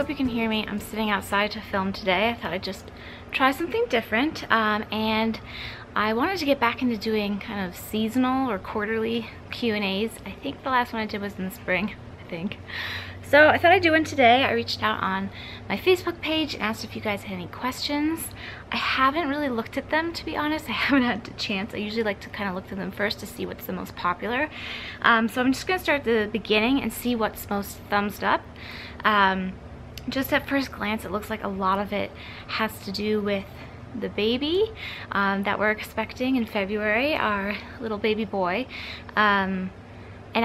hope you can hear me. I'm sitting outside to film today. I thought I'd just try something different, and I wanted to get back into doing kind of seasonal or quarterly Q&As. I think the last one I did was in the spring, I think. So I thought I'd do one today. I reached out on my Facebook page and asked if you guys had any questions. I haven't really looked at them, to be honest. I haven't had a chance. I usually like to kind of look at them first to see what's the most popular. So I'm just going to start at the beginning and see what's most thumbs up. Just at first glance, it looks like a lot of it has to do with the baby that we're expecting in February, our little baby boy. And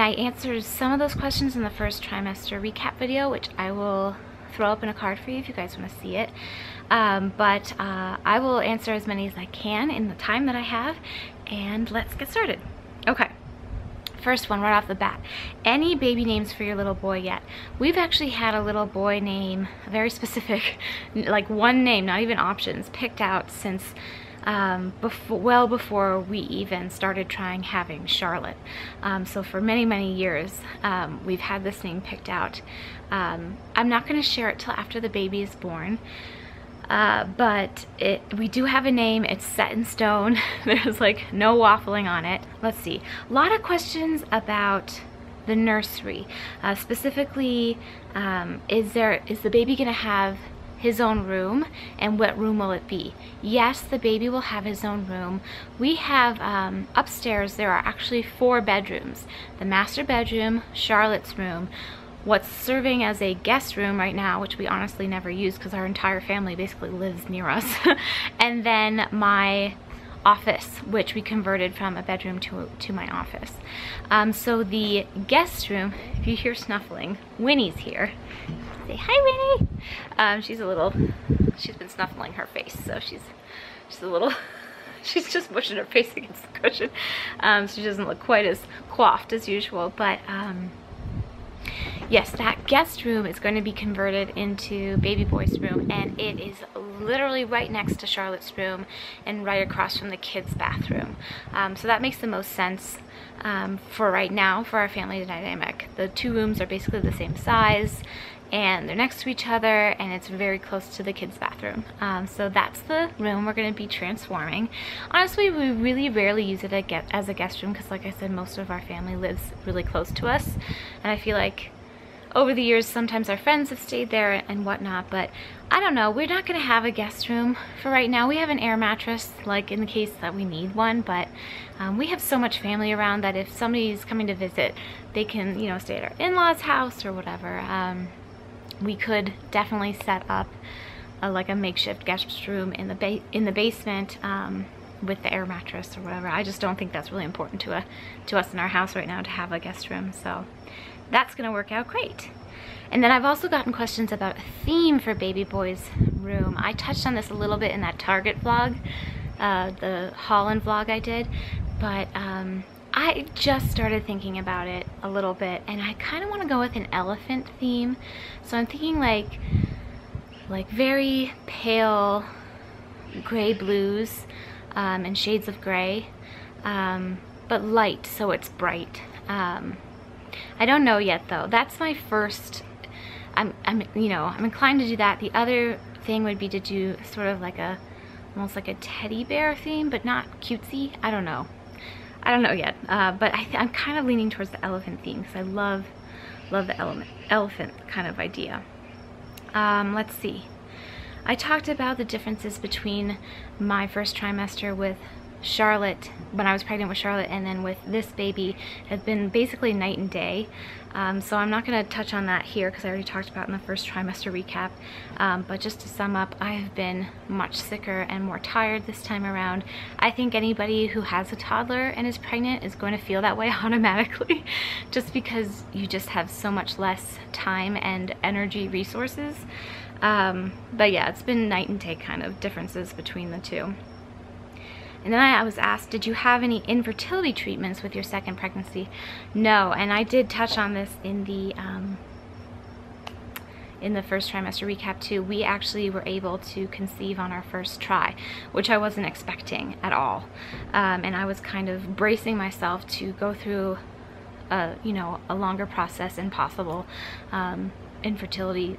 I answered some of those questions in the first trimester recap video, which I will throw up in a card for you if you guys want to see it. But I will answer as many as I can in the time that I have, and let's get started. Okay, first one right off the bat. Any baby names for your little boy yet? We've actually had a little boy name, a very specific, like one name, not even options, picked out since well before we even started trying having Charlotte. So for many years we've had this name picked out. I'm not going to share it till after the baby is born, but we do have a name. It's set in stone. There's like no waffling on it. Let's see, a lot of questions about the nursery, specifically is the baby gonna have his own room, and what room will it be? Yes, the baby will have his own room. We have upstairs, there are actually 4 bedrooms. The master bedroom, Charlotte's room, what's serving as a guest room right now, which we honestly never use because our entire family basically lives near us, and then my office, which we converted from a bedroom to my office. So the guest room, if you hear snuffling, Winnie's here. Say hi, Winnie. She's been snuffling her face, so she's a little, she's just pushing her face against the cushion. So she doesn't look quite as coiffed as usual, but yes, that guest room is going to be converted into baby boy's room, and it is literally right next to Charlotte's room and right across from the kids' bathroom. So that makes the most sense for right now for our family dynamic. The 2 rooms are basically the same size, and they're next to each other, and it's very close to the kids' bathroom. So that's the room we're going to be transforming. Honestly, we really rarely use it as a guest room because, like I said, most of our family lives really close to us, and I feel like over the years sometimes our friends have stayed there and whatnot, but I don't know, we're not going to have a guest room for right now. We have an air mattress, like in the case that we need one, but we have so much family around that if somebody's coming to visit, they can, you know, stay at our in-laws' house or whatever. We could definitely set up like a makeshift guest room in the basement with the air mattress or whatever. I just don't think that's really important to us in our house right now to have a guest room, so that's gonna work out great. And then I've also gotten questions about a theme for baby boy's room. I touched on this a little bit in that Target vlog, the Holland vlog I did, but I just started thinking about it a little bit, and I kind of want to go with an elephant theme. So I'm thinking like very pale gray blues and shades of gray, but light, so it's bright. I don't know yet though. That's my first. I'm inclined to do that. The other thing would be to do sort of like almost like a teddy bear theme, but not cutesy. I don't know yet, but I'm kind of leaning towards the elephant theme because I love the elephant kind of idea. Let's see. I talked about the differences between my first trimester with Charlotte, when I was pregnant with Charlotte, and then with this baby, has been basically night and day. So I'm not going to touch on that here because I already talked about in the first trimester recap. But just to sum up, I have been much sicker and more tired this time around. I think anybody who has a toddler and is pregnant is going to feel that way automatically, just because you just have so much less time and energy resources. But yeah, it's been night and day kind of differences between the two. And then I was asked, did you have any infertility treatments with your second pregnancy? No, and I did touch on this in the first trimester recap too. We actually were able to conceive on our first try, which I wasn't expecting at all. And I was kind of bracing myself to go through a longer process and possible infertility,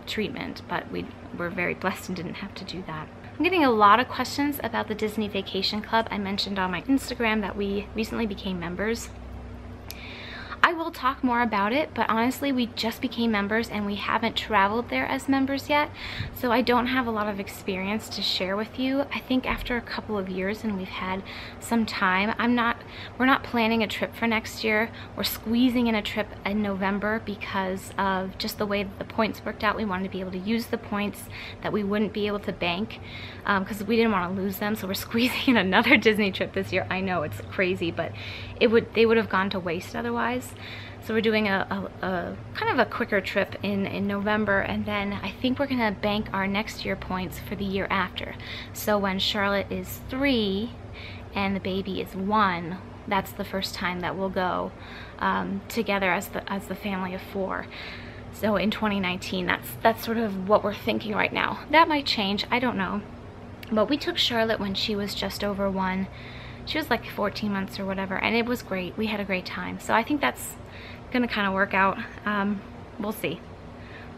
treatment, but we were very blessed and didn't have to do that. I'm getting a lot of questions about the Disney Vacation Club. I mentioned on my Instagram that we recently became members. I will talk more about it, but honestly, we just became members and we haven't traveled there as members yet, so I don't have a lot of experience to share with you. I think after a couple of years and we've had some time, we're not planning a trip for next year. We're squeezing in a trip in November because of just the way that the points worked out. We wanted to be able to use the points that we wouldn't be able to bank because we didn't want to lose them, so we're squeezing in another Disney trip this year. I know it's crazy, but they would have gone to waste otherwise. So we're doing a kind of a quicker trip in November, and then I think we're gonna bank our next year points for the year after. So when Charlotte is 3 and the baby is 1, that's the first time that we'll go together as the family of 4. So in 2019, that's sort of what we're thinking right now. That might change, I don't know. But we took Charlotte when she was just over 1. She was like 14 months or whatever, and it was great. We had a great time. So I think that's gonna kind of work out. We'll see.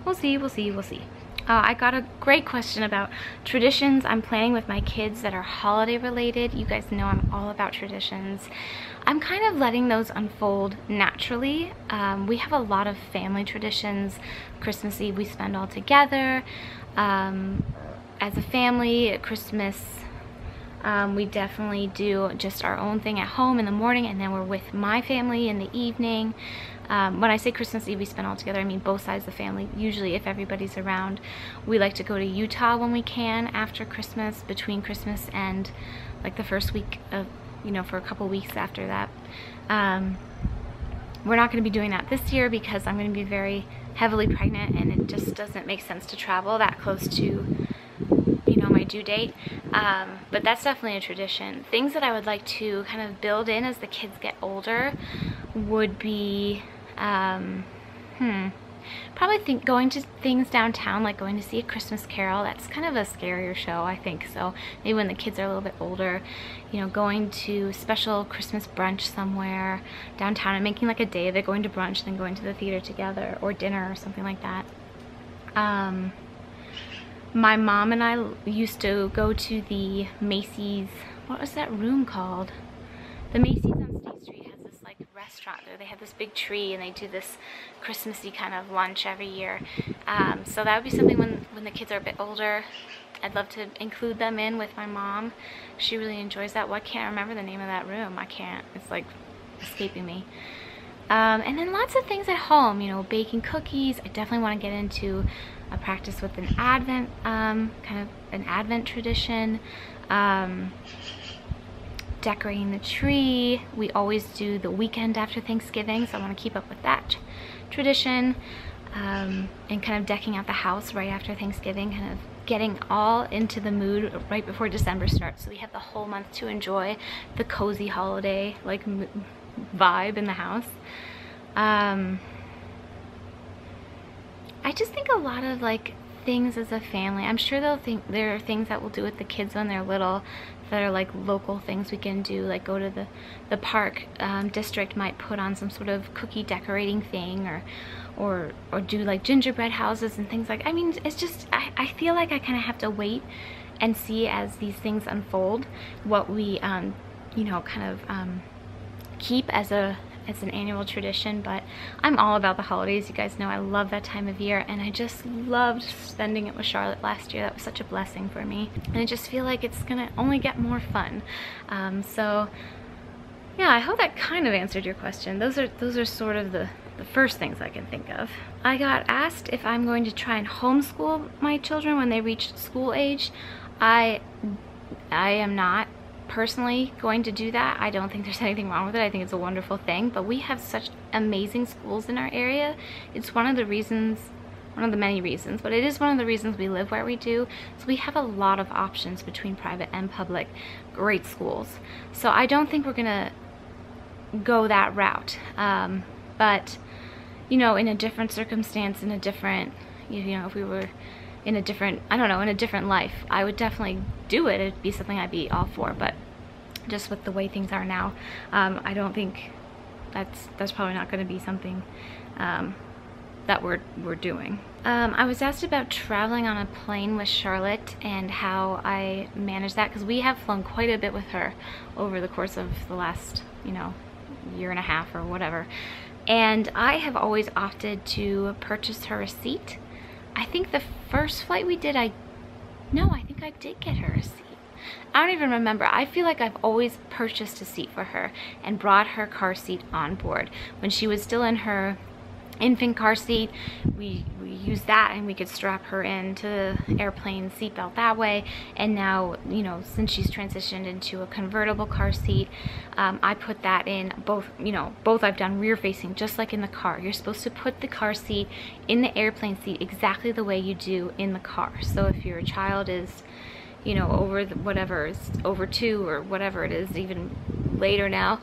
We'll see. I got a great question about traditions I'm planning with my kids that are holiday related. You guys know I'm all about traditions. I'm kind of letting those unfold naturally. We have a lot of family traditions. Christmas Eve we spend all together as a family. At Christmas we definitely do just our own thing at home in the morning, and then we're with my family in the evening. When I say Christmas Eve we spend all together, I mean both sides of the family. Usually if everybody's around, we like to go to Utah when we can after Christmas, between Christmas and like the first week of, you know, for a couple weeks after that. We're not going to be doing that this year because I'm going to be very heavily pregnant, and it just doesn't make sense to travel that close to, you know, my due date. But that's definitely a tradition. Things that I would like to kind of build in as the kids get older would be probably going to things downtown, like going to see A Christmas Carol. That's kind of a scarier show, I think. So maybe when the kids are a little bit older, you know, going to special Christmas brunch somewhere downtown and making like a day of it, going to brunch, then going to the theater together, or dinner or something like that. My mom and I used to go to the Macy's, what was that room called? The Macy's on State Street has this like restaurant there. They have this big tree and they do this Christmassy kind of lunch every year. So that would be something when the kids are a bit older. I'd love to include them in with my mom. She really enjoys that. Well, I can't remember the name of that room. I can't. It's like escaping me. And then lots of things at home, you know, baking cookies. I definitely want to get into a practice with an Advent, kind of an Advent tradition. Decorating the tree. We always do the weekend after Thanksgiving, so I want to keep up with that tradition. And kind of decking out the house right after Thanksgiving, kind of getting all into the mood right before December starts, so we have the whole month to enjoy the cozy holiday like vibe in the house. I just think a lot of like things as a family. I'm sure they'll think there are things that we'll do with the kids when they're little that are like local things we can do, like go to the park district might put on some sort of cookie decorating thing, or do like gingerbread houses and things like. I mean, it's just I feel like I kind of have to wait and see as these things unfold what we you know, kind of keep as an annual tradition. But I'm all about the holidays. You guys know I love that time of year, and I just loved spending it with Charlotte last year. That was such a blessing for me, and I just feel like it's gonna only get more fun. So yeah, I hope that kind of answered your question. Those are sort of the first things I can think of. I got asked if I'm going to try and homeschool my children when they reach school age. I am not personally going to do that. I don't think there's anything wrong with it. I think it's a wonderful thing, but we have such amazing schools in our area. It's one of the reasons, one of the many reasons, but it is one of the reasons we live where we do. So we have a lot of options between private and public, great schools. So I don't think we're gonna go that route. But you know, in a different circumstance, in a different, you know, if we were in a different, I don't know, in a different life, I would definitely do it. It'd be something I'd be all for, but just with the way things are now, I don't think that's probably not going to be something that we're doing. I was asked about traveling on a plane with Charlotte and how I manage that, because we have flown quite a bit with her over the course of the last, you know, year and a half or whatever. And I have always opted to purchase her a seat. I think the first flight we did, I think I did get her a seat. I don't even remember. I feel like I've always purchased a seat for her and brought her car seat on board. When she was still in her infant car seat, we used that, and we could strap her into the airplane seatbelt that way. And now, you know, since she's transitioned into a convertible car seat, I put that in both. You know, both I've done rear facing, just like in the car. You're supposed to put the car seat in the airplane seat exactly the way you do in the car. So if your child is, you know, whatever is over 2 or whatever it is, even later now,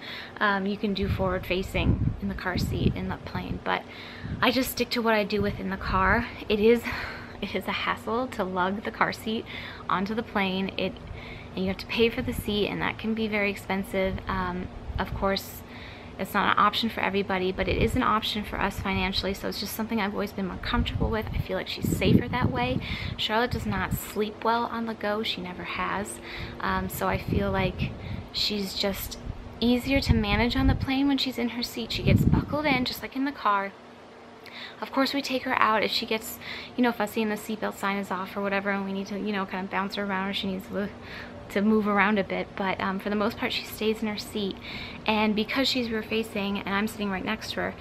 you can do forward facing in the car seat in the plane. But I just stick to what I do within the car. It is a hassle to lug the car seat onto the plane. And you have to pay for the seat, and that can be very expensive. Of course, it's not an option for everybody, but it is an option for us financially, so it's just something I've always been more comfortable with. I feel like she's safer that way. Charlotte does not sleep well on the go. She never has. So I feel like she's just easier to manage on the plane when she's in her seat. She gets buckled in just like in the car. Of course, we take her out if she gets, you know, fussy and the seatbelt sign is off or whatever, and we need to, you know, kind of bounce her around, or she needs to move around a bit. But for the most part, she stays in her seat. And because she's rear facing and I'm sitting right next to her,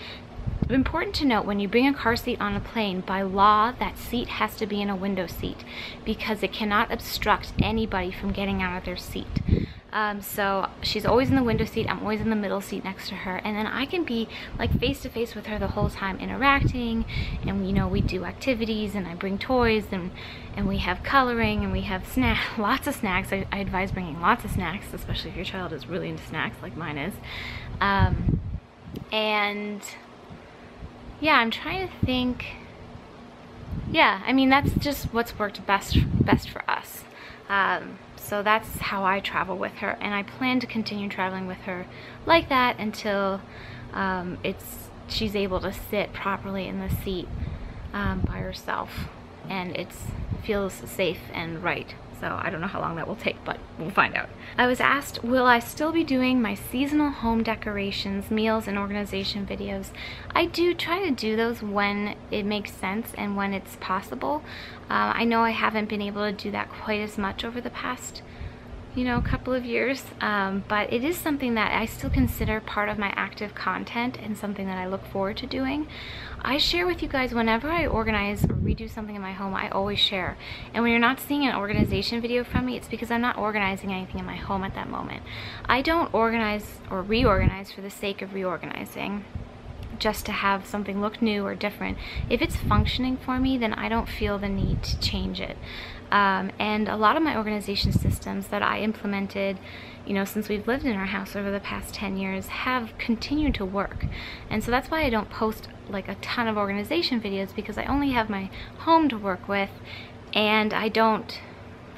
important to note, when you bring a car seat on a plane, by law, that seat has to be in a window seat, because it cannot obstruct anybody from getting out of their seat. So she's always in the window seat. I'm always in the middle seat next to her, and then I can be like face to face with her the whole time, interacting, and you know, we do activities, and I bring toys, and we have coloring, and we have lots of snacks. I advise bringing lots of snacks, especially if your child is really into snacks like mine is. And yeah, I'm trying to think. Yeah, I mean, that's just what's worked best for us. So that's how I travel with her, and I plan to continue traveling with her like that until she's able to sit properly in the seat by herself, and it feels safe and right. So I don't know how long that will take, but we'll find out. I was asked, will I still be doing my seasonal home decorations, meals, and organization videos? I do try to do those when it makes sense and when it's possible. I know I haven't been able to do that quite as much over the past, you know, couple of years, but it is something that I still consider part of my active content and something that I look forward to doing. I share with you guys whenever I organize or redo something in my home. I always share, and when you're not seeing an organization video from me, it's because I'm not organizing anything in my home at that moment. I don't organize or reorganize for the sake of reorganizing, just to have something look new or different. If it's functioning for me, then I don't feel the need to change it. And a lot of my organization systems that I implemented, you know, since we've lived in our house over the past 10 years have continued to work. And so that's why I don't post like a ton of organization videos, because I only have my home to work with, and I don't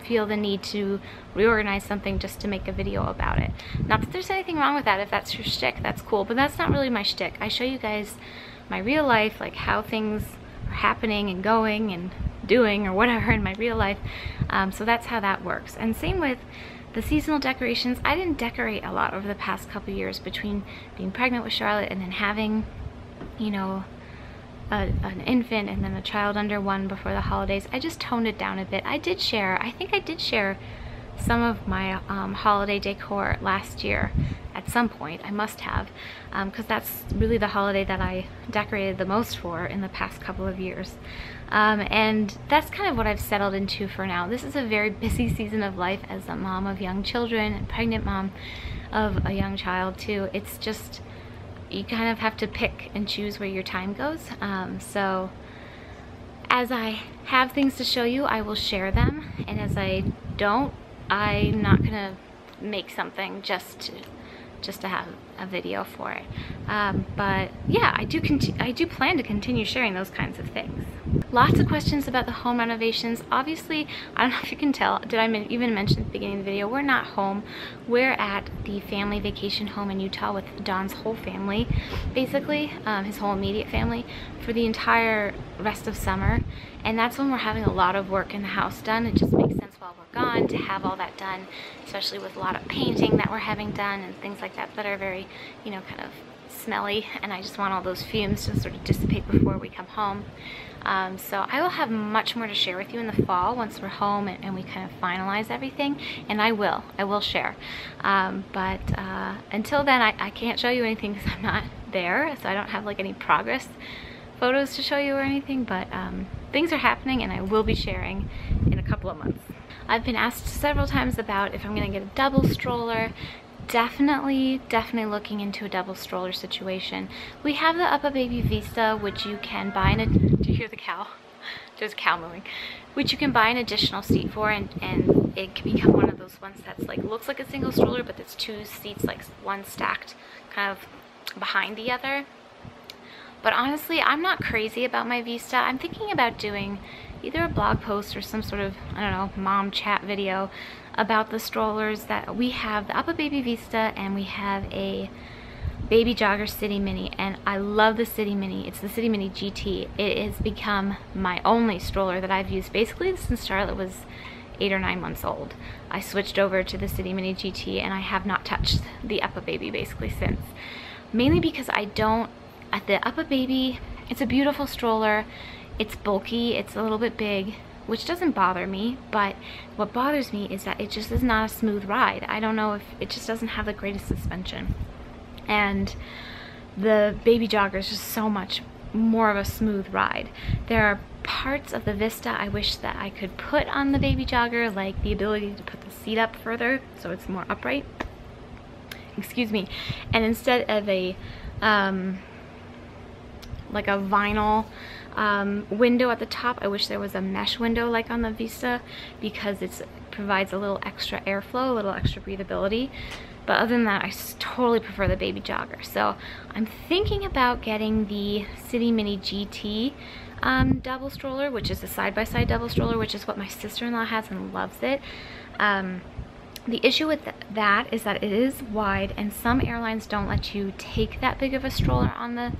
feel the need to reorganize something just to make a video about it. Not that there's anything wrong with that. If that's your shtick, that's cool, but that's not really my shtick. I show you guys my real life, like how things are happening and going and doing or whatever in my real life. So that's how that works. And same with the seasonal decorations. I didn't decorate a lot over the past couple years, between being pregnant with Charlotte and then having, you know, an infant and then a child under 1 before the holidays. I just toned it down a bit. I think I did share some of my holiday decor last year at some point. I must have, because that's really the holiday that I decorated the most for in the past couple of years. And that's kind of what I've settled into for now. This is a very busy season of life as a mom of young children and pregnant mom of a young child too. It's just, you kind of have to pick and choose where your time goes. So as I have things to show you, I will share them, and as I don't, I'm not gonna make something just just to have a video for it. But yeah, I do plan to continue sharing those kinds of things. Lots of questions about the home renovations. Obviously, I don't know if you can tell, did I even mention at the beginning of the video, we're not home. We're at the family vacation home in Utah with Don's whole family, basically, his whole immediate family, for the entire rest of summer. And that's when we're having a lot of work in the house done. It just makes sense while we're gone to have all that done, especially with a lot of painting that we're having done and things like that that are very, you know, kind of smelly, and I just want all those fumes to sort of dissipate before we come home. So I will have much more to share with you in the fall once we're home and we kind of finalize everything, and I will share. But until then, I can't show you anything because I'm not there, so I don't have like any progress photos to show you or anything, but things are happening and I will be sharing in a couple of months. I've been asked several times about if I'm gonna get a double stroller. Definitely looking into a double stroller situation. We have the UPPAbaby Vista, which you can buy in a, do you hear the cow? There's a cow moving. Which you can buy an additional seat for, and it can become one of those ones that's like, looks like a single stroller, but it's two seats, like one stacked kind of behind the other. But honestly, I'm not crazy about my Vista. I'm thinking about doing either a blog post or some sort of, I don't know, mom chat video about the strollers that we have, the UPPAbaby Vista, and we have a Baby Jogger City Mini, and I love the City Mini. It's the City Mini GT. It has become my only stroller that I've used basically since Charlotte was 8 or 9 months old. I switched over to the City Mini GT and I have not touched the UPPAbaby basically since. Mainly because I don't, at the UPPAbaby, it's a beautiful stroller. It's bulky, it's a little bit big, which doesn't bother me, but what bothers me is that it just is not a smooth ride. I don't know if it just doesn't have the greatest suspension. And the Baby Jogger is just so much more of a smooth ride. There are parts of the Vista I wish that I could put on the Baby Jogger, like the ability to put the seat up further so it's more upright. Excuse me. And instead of a like a vinyl window at the top, I wish there was a mesh window like on the Vista, because it provides a little extra airflow, a little extra breathability. But other than that, I totally prefer the Baby Jogger. So I'm thinking about getting the City Mini GT double stroller, which is a side-by-side double stroller, which is what my sister-in-law has and loves it. The issue with that is that it is wide, and some airlines don't let you take that big of a stroller on the,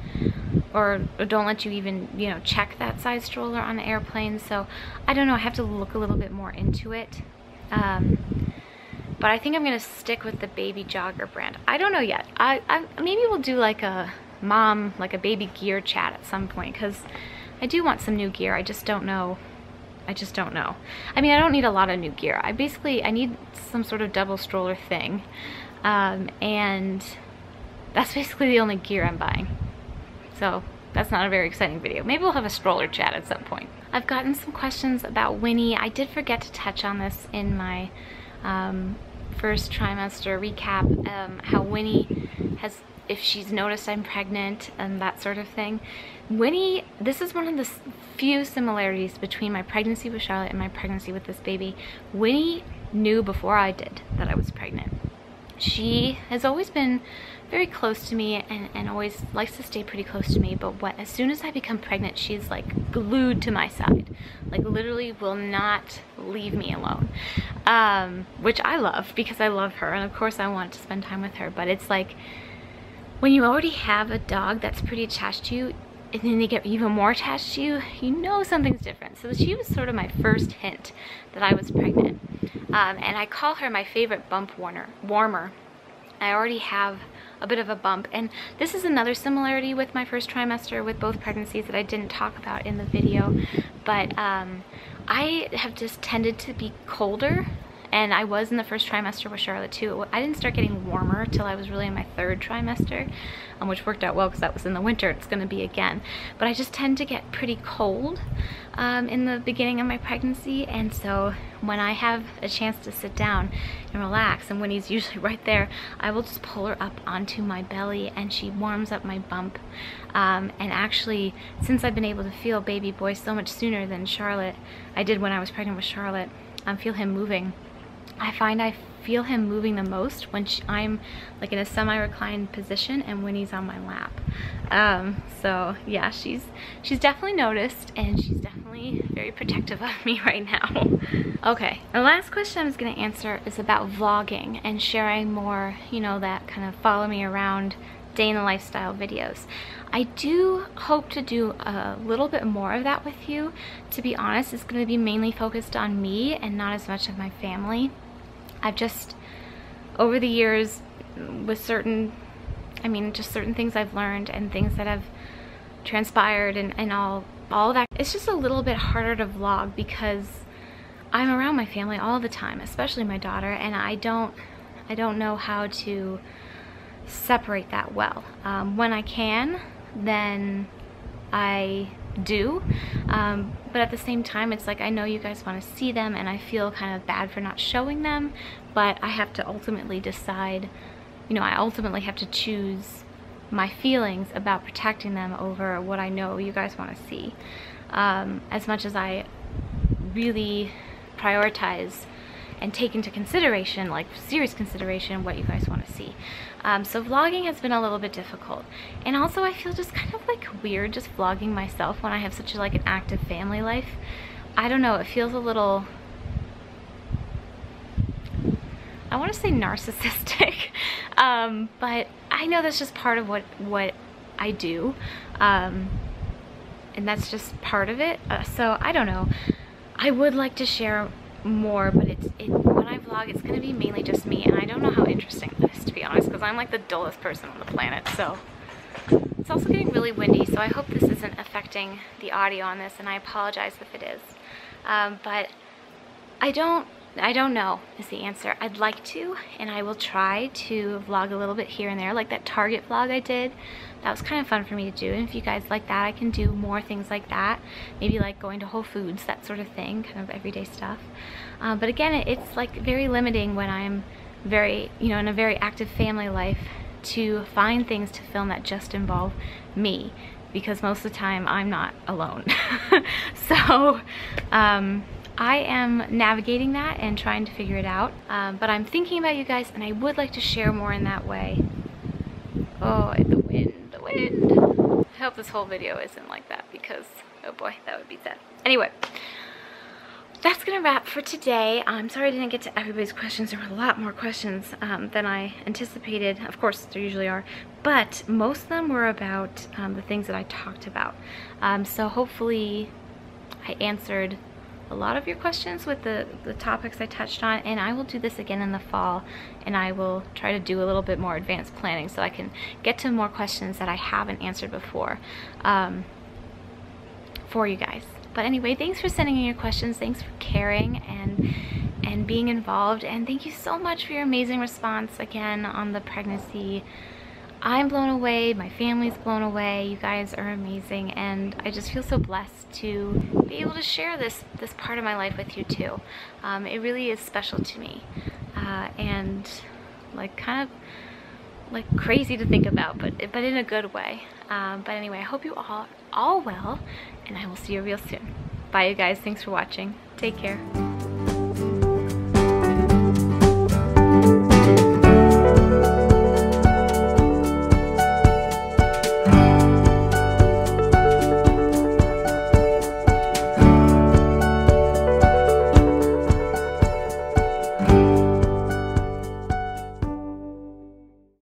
or don't let you even, you know, check that size stroller on the airplane. So I don't know, I have to look a little bit more into it. But I think I'm gonna stick with the Baby Jogger brand. I don't know yet. I maybe we'll do like a mom, like a baby gear chat at some point, because I do want some new gear. I just don't know. I mean, I don't need a lot of new gear. I need some sort of double stroller thing. And that's basically the only gear I'm buying. So that's not a very exciting video. Maybe we'll have a stroller chat at some point. I've gotten some questions about Winnie. I did forget to touch on this in my first trimester recap, how Winnie has, if she's noticed I'm pregnant and that sort of thing. Winnie, this is one of the few similarities between my pregnancy with Charlotte and my pregnancy with this baby. Winnie knew before I did that I was pregnant. She has always been very close to me and always likes to stay pretty close to me, but as soon as I become pregnant, she's like glued to my side. Like literally will not leave me alone. Which I love because I love her, and of course I want to spend time with her, but it's like when you already have a dog that's pretty attached to you, and then they get even more attached to you, you know something's different. So she was sort of my first hint that I was pregnant. And I call her my favorite bump warmer. I already have a bit of a bump, and this is another similarity with my first trimester with both pregnancies that I didn't talk about in the video, but I have just tended to be colder, and I was in the first trimester with Charlotte too. I didn't start getting warmer till I was really in my third trimester, which worked out well because that was in the winter. It's going to be again. But I just tend to get pretty cold in the beginning of my pregnancy, and so when I have a chance to sit down and relax, and when he's usually right there, I will just pull her up onto my belly and she warms up my bump. And actually, since I've been able to feel baby boy so much sooner than Charlotte, I did when I was pregnant with Charlotte, feel him moving, I find I feel him moving the most when I'm like in a semi-reclined position and when he's on my lap. So yeah, she's definitely noticed, and she's definitely very protective of me right now. Okay, the last question I was gonna answer is about vlogging and sharing more, you know, that kind of follow me around day in the lifestyle videos. I do hope to do a little bit more of that with you. To be honest, it's gonna be mainly focused on me and not as much of my family. I've just, over the years, with certain things I've learned and things that have transpired and all that, it's just a little bit harder to vlog because I'm around my family all the time, especially my daughter, and I don't know how to separate that well. When I can, then I do, but at the same time, it's like I know you guys want to see them, and I feel kind of bad for not showing them, but I have to ultimately decide, you know, I ultimately have to choose my feelings about protecting them over what I know you guys want to see. As much as really prioritize and take into consideration, like serious consideration, what you guys want to see. So vlogging has been a little bit difficult, and also I feel just kind of like weird just vlogging myself when I have such like an active family life. I don't know, it feels a little, I want to say narcissistic, but I know that's just part of what I do, and that's just part of it. So I don't know, I would like to share more, but when I vlog, it's gonna be mainly just me, and I don't know how interesting that is, to be honest, because I'm like the dullest person on the planet. So it's also getting really windy, so I hope this isn't affecting the audio on this, and I apologize if it is. But I don't know is the answer. I'd like to, and I will try to vlog a little bit here and there, like that Target vlog I did. That was kind of fun for me to do, and if you guys like that, I can do more things like that. Maybe like going to Whole Foods, that sort of thing, kind of everyday stuff. But again, it's like very limiting when I'm very, you know, in a very active family life to find things to film that just involve me, because most of the time I'm not alone. So I am navigating that and trying to figure it out, but I'm thinking about you guys, and I would like to share more in that way. Oh, the wind. I hope this whole video isn't like that, because oh boy, that would be sad. Anyway, that's gonna wrap for today. I'm sorry I didn't get to everybody's questions. There were a lot more questions than I anticipated. Of course, there usually are, but most of them were about the things that I talked about. So hopefully I answered a lot of your questions with the topics I touched on, and I will do this again in the fall, and I will try to do a little bit more advanced planning so I can get to more questions that I haven't answered before for you guys. But anyway, thanks for sending in your questions, thanks for caring and being involved, and thank you so much for your amazing response again on the pregnancy. I'm blown away, my family's blown away, you guys are amazing, and I just feel so blessed to be able to share this part of my life with you too. It really is special to me, and like kind of like crazy to think about, but in a good way. But anyway, I hope you all well, and I will see you real soon. Bye you guys, thanks for watching, take care.